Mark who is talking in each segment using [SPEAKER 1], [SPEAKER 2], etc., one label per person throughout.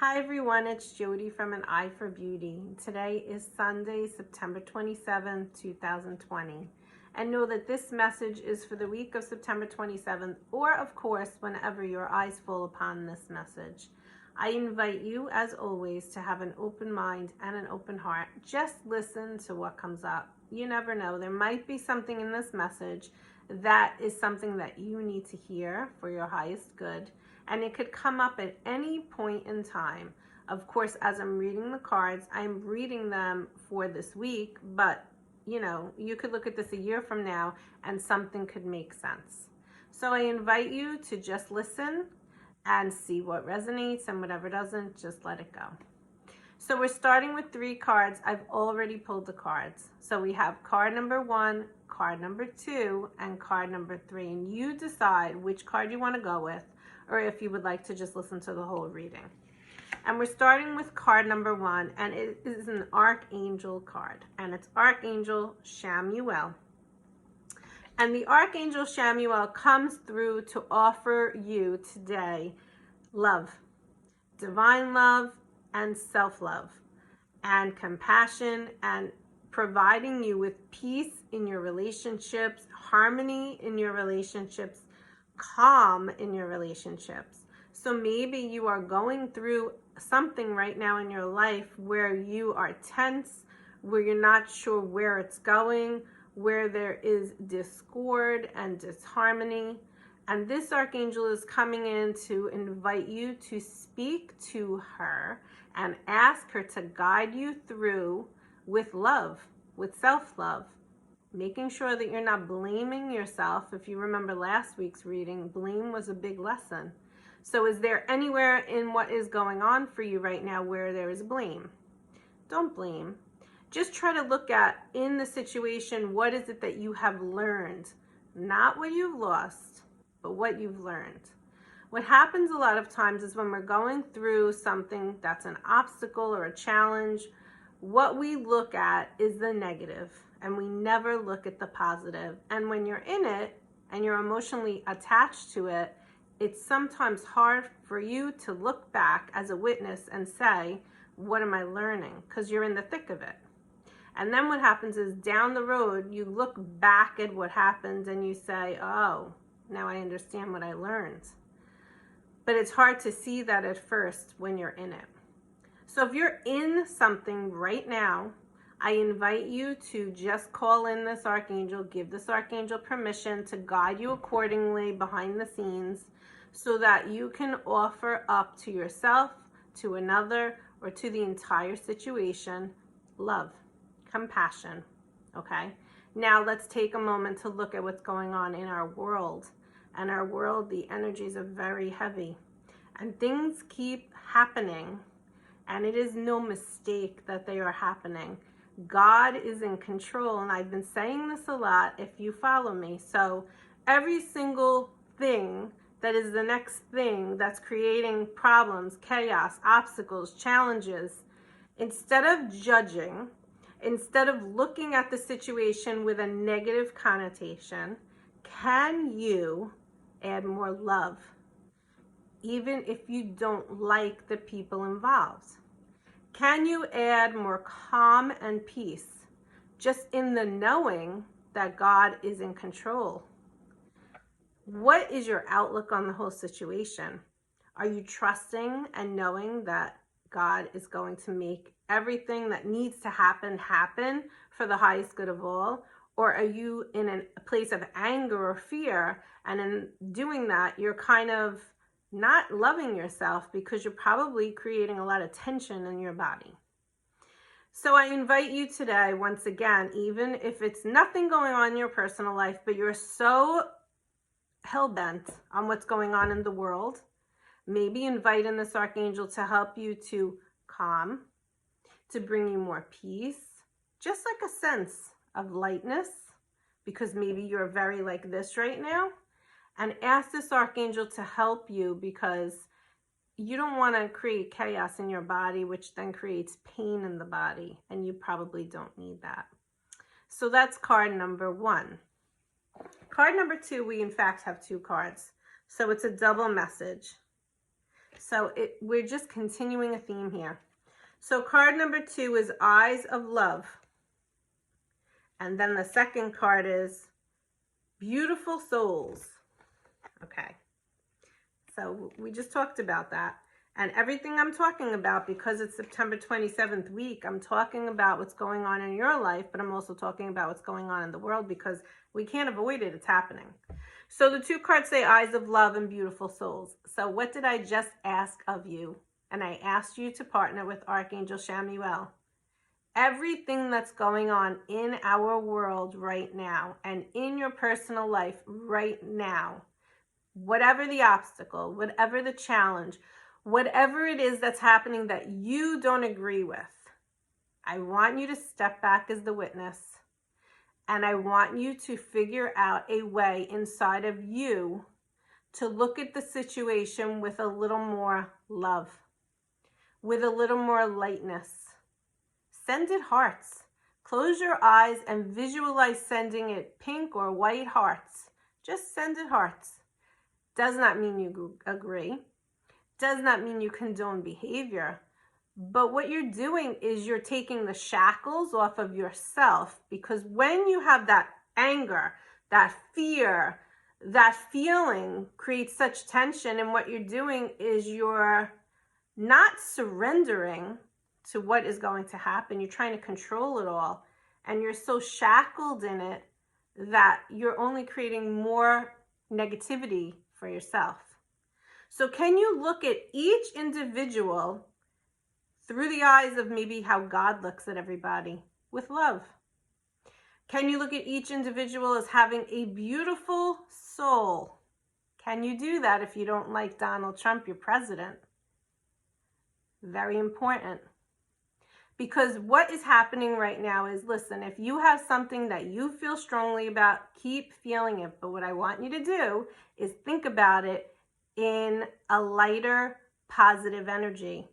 [SPEAKER 1] Hi everyone, it's Jody from An Eye for Beauty. Today is Sunday, September 27th, 2020. And know that this message is for the week of September 27th, or of course, whenever your eyes fall upon this message. I invite you, as always, to have an open mind and an open heart. Just listen to what comes up. You never know. There might be something in this message that is something that you need to hear for your highest good. And it could come up at any point in time. Of course, as I'm reading the cards, I'm reading them for this week, but you could look at this a year from now and something could make sense. So I invite you to just listen and see what resonates, and whatever doesn't, just let it go. So we're starting with 3 cards. I've already pulled the cards. So we have card number 1, card number 2, and card number 3. And you decide which card you want to go with, or if you would like to just listen to the whole reading. And we're starting with card number 1, and it is an Archangel card. And it's Archangel Chamuel. And the Archangel Chamuel comes through to offer you today love, divine love, and self-love, and compassion, and providing you with peace in your relationships, harmony in your relationships, calm in your relationships. So maybe you are going through something right now in your life where you are tense, where you're not sure where it's going, where there is discord and disharmony. And this Archangel is coming in to invite you to speak to her and ask her to guide you through with love, with self-love, making sure that you're not blaming yourself. If you remember last week's reading, blame was a big lesson. So is there anywhere in what is going on for you right now where there is blame? Don't blame. Just try to look at, in the situation, what is it that you have learned? Not what you've lost, but what you've learned. What happens a lot of times is when we're going through something that's an obstacle or a challenge, what we look at is the negative, and we never look at the positive. And when you're in it and you're emotionally attached to it, it's sometimes hard for you to look back as a witness and say, what am I learning? Because you're in the thick of it. And then what happens is down the road, you look back at what happened and you say, oh, now I understand what I learned. But it's hard to see that at first when you're in it. So if you're in something right now, I invite you to just call in this Archangel, give this Archangel permission to guide you accordingly behind the scenes so that you can offer up to yourself, to another, or to the entire situation, love, compassion, okay? Now let's take a moment to look at what's going on in our world. And our world, the energies are very heavy. And things keep happening. And it is no mistake that they are happening. God is in control. And I've been saying this a lot if you follow me. So every single thing that is the next thing that's creating problems, chaos, obstacles, challenges, instead of judging, instead of looking at the situation with a negative connotation, can you add more love, even if you don't like the people involved? Can you add more calm and peace just in the knowing that God is in control? What is your outlook on the whole situation? Are you trusting and knowing that God is going to make everything that needs to happen for the highest good of all? Or are you in a place of anger or fear, and in doing that, you're kind of not loving yourself because you're probably creating a lot of tension in your body? So I invite you today, once again, even if it's nothing going on in your personal life, but you're so hell-bent on what's going on in the world, maybe invite in this Archangel to help you to calm, to bring you more peace, just like a sense of lightness, because maybe you're very like this right now. And ask this Archangel to help you, because you don't want to create chaos in your body, which then creates pain in the body, and you probably don't need that. So that's card number 1. Card number 2, we in fact have 2 cards. So it's a double message. So we're just continuing a theme here. So card number 2 is Eyes of Love. And then the second card is Beautiful Souls. Okay. So we just talked about that. And everything I'm talking about, because it's September 27th week, I'm talking about what's going on in your life, but I'm also talking about what's going on in the world, because we can't avoid it. It's happening. So the 2 cards say Eyes of Love and Beautiful Souls. So what did I just ask of you? And I asked you to partner with Archangel Chamuel. Everything that's going on in our world right now and in your personal life right now, whatever the obstacle, whatever the challenge, whatever it is that's happening that you don't agree with, I want you to step back as the witness, and I want you to figure out a way inside of you to look at the situation with a little more love, with a little more lightness. Send it hearts. Close your eyes and visualize sending it pink or white hearts. Just send it hearts. Does not mean you agree. Does not mean you condone behavior. But what you're doing is you're taking the shackles off of yourself, because when you have that anger, that fear, that feeling creates such tension, and what you're doing is you're not surrendering to what is going to happen. You're trying to control it all, and you're so shackled in it that you're only creating more negativity for yourself. So can you look at each individual through the eyes of maybe how God looks at everybody, with love? Can you look at each individual as having a beautiful soul? Can you do that if you don't like Donald Trump, your president? Very important. Because what is happening right now is, listen, if you have something that you feel strongly about, keep feeling it. But what I want you to do is think about it in a lighter, positive energy.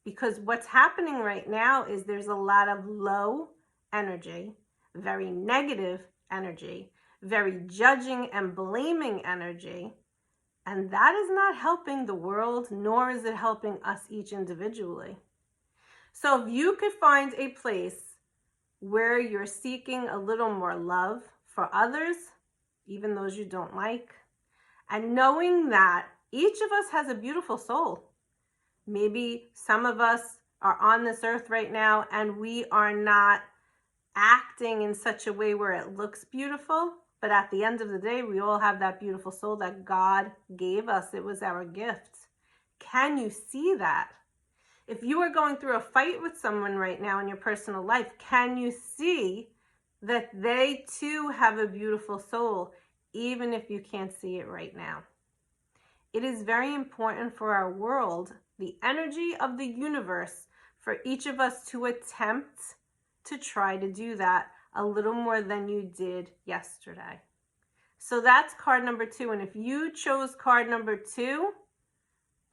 [SPEAKER 1] Because what's happening right now is there's a lot of low energy, very negative energy, very judging and blaming energy. And that is not helping the world, nor is it helping us each individually. So if you could find a place where you're seeking a little more love for others, even those you don't like, and knowing that each of us has a beautiful soul. Maybe some of us are on this earth right now and we are not acting in such a way where it looks beautiful, but at the end of the day, we all have that beautiful soul that God gave us. It was our gift. Can you see that? If you are going through a fight with someone right now in your personal life, can you see that they too have a beautiful soul, even if you can't see it right now? It is very important for our world, the energy of the universe, for each of us to attempt to try to do that a little more than you did yesterday. So that's card number 2. And if you chose card number 2,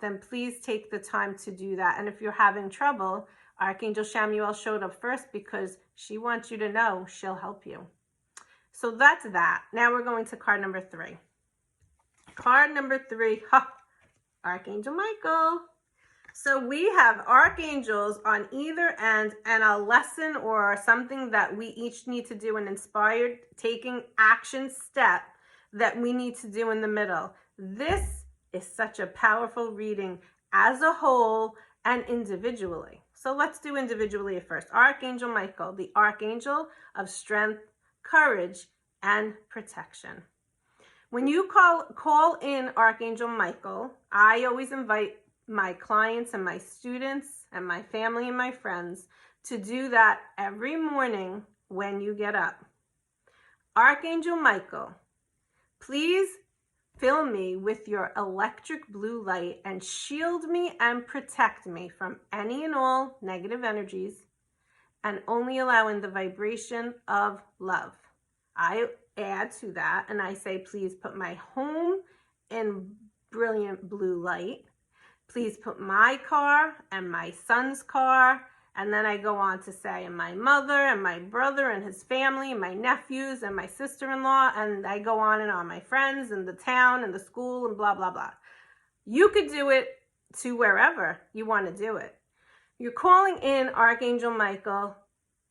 [SPEAKER 1] then please take the time to do that. And if you're having trouble, Archangel Chamuel showed up first because she wants you to know she'll help you. So that's that. Now we're going to card number 3. Card number 3, Archangel Michael. So we have archangels on either end and a lesson or something that we each need to do, an inspired taking action step that we need to do in the middle. This is such a powerful reading as a whole and individually. So let's do individually first. Archangel Michael, the archangel of strength, courage, and protection. When you call in Archangel Michael, I always invite my clients and my students and my family and my friends to do that every morning when you get up. Archangel Michael, please fill me with your electric blue light and shield me and protect me from any and all negative energies, and only allow in the vibration of love. I add to that and I say, please put my home in brilliant blue light. Please put my car and my son's car. And then I go on to say, and my mother and my brother and his family and my nephews and my sister-in-law, and I go on, my friends and the town and the school and blah, blah, blah. You could do it to wherever you want to do it. You're calling in Archangel Michael,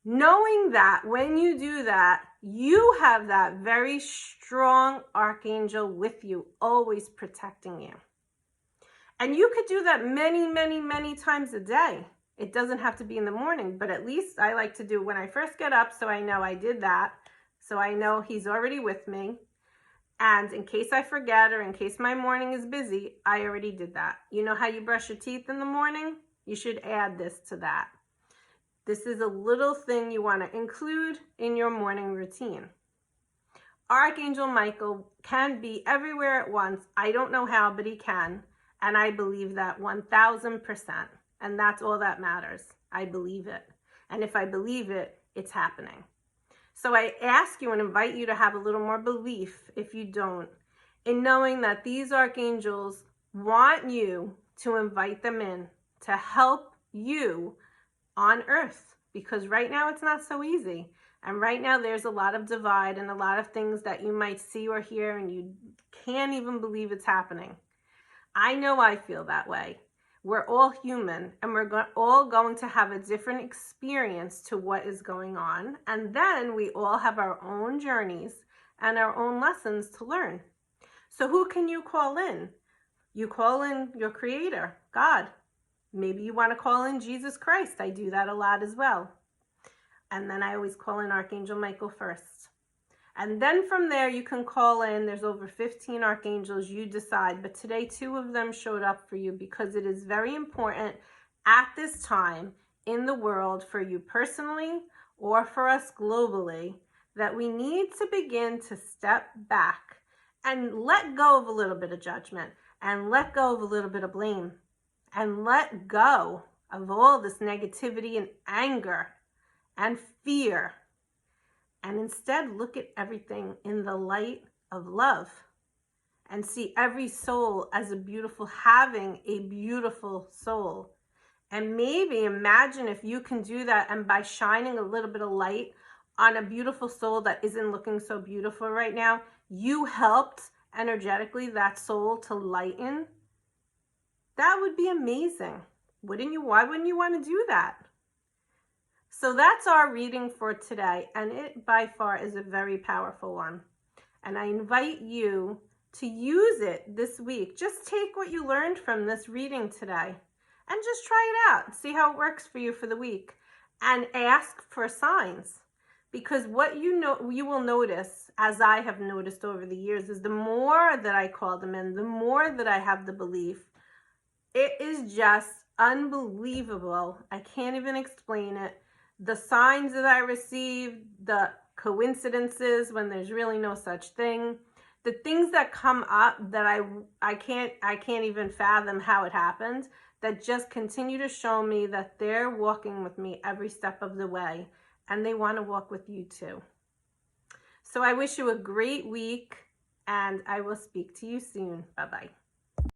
[SPEAKER 1] knowing that when you do that, you have that very strong archangel with you, always protecting you. And you could do that many, many, many times a day. It doesn't have to be in the morning, but at least I like to do when I first get up, so I know I did that. So I know he's already with me. And in case I forget or in case my morning is busy, I already did that. You know how you brush your teeth in the morning? You should add this to that. This is a little thing you want to include in your morning routine. Archangel Michael can be everywhere at once. I don't know how, but he can. And I believe that 1000%. And that's all that matters. I believe it. And if I believe it, it's happening. So I ask you and invite you to have a little more belief, if you don't, in knowing that these archangels want you to invite them in to help you on earth, because right now it's not so easy. And right now there's a lot of divide and a lot of things that you might see or hear and you can't even believe it's happening. I know I feel that way. We're all human and we're all going to have a different experience to what is going on. And then we all have our own journeys and our own lessons to learn. So who can you call in? You call in your creator, God. Maybe you want to call in Jesus Christ. I do that a lot as well. And then I always call in Archangel Michael first. And then from there, you can call in. There's over 15 archangels, you decide. But today, 2 of them showed up for you because it is very important at this time in the world for you personally or for us globally that we need to begin to step back and let go of a little bit of judgment and let go of a little bit of blame and let go of all this negativity and anger and fear. And instead look at everything in the light of love and see every soul as a beautiful, having a beautiful soul. And maybe imagine if you can do that, and by shining a little bit of light on a beautiful soul that isn't looking so beautiful right now, you helped energetically that soul to lighten. That would be amazing. Wouldn't you? Why wouldn't you want to do that? So that's our reading for today, and it by far is a very powerful one. And I invite you to use it this week. Just take what you learned from this reading today and just try it out. See how it works for you for the week. And ask for signs. Because what you will notice, as I have noticed over the years, is the more that I call them in, the more that I have the belief, it is just unbelievable. I can't even explain it. The signs that I receive, the coincidences when there's really no such thing, the things that come up that I can't even fathom how it happened, that just continue to show me that they're walking with me every step of the way, and they want to walk with you too. So I wish you a great week, and I will speak to you soon. Bye-bye.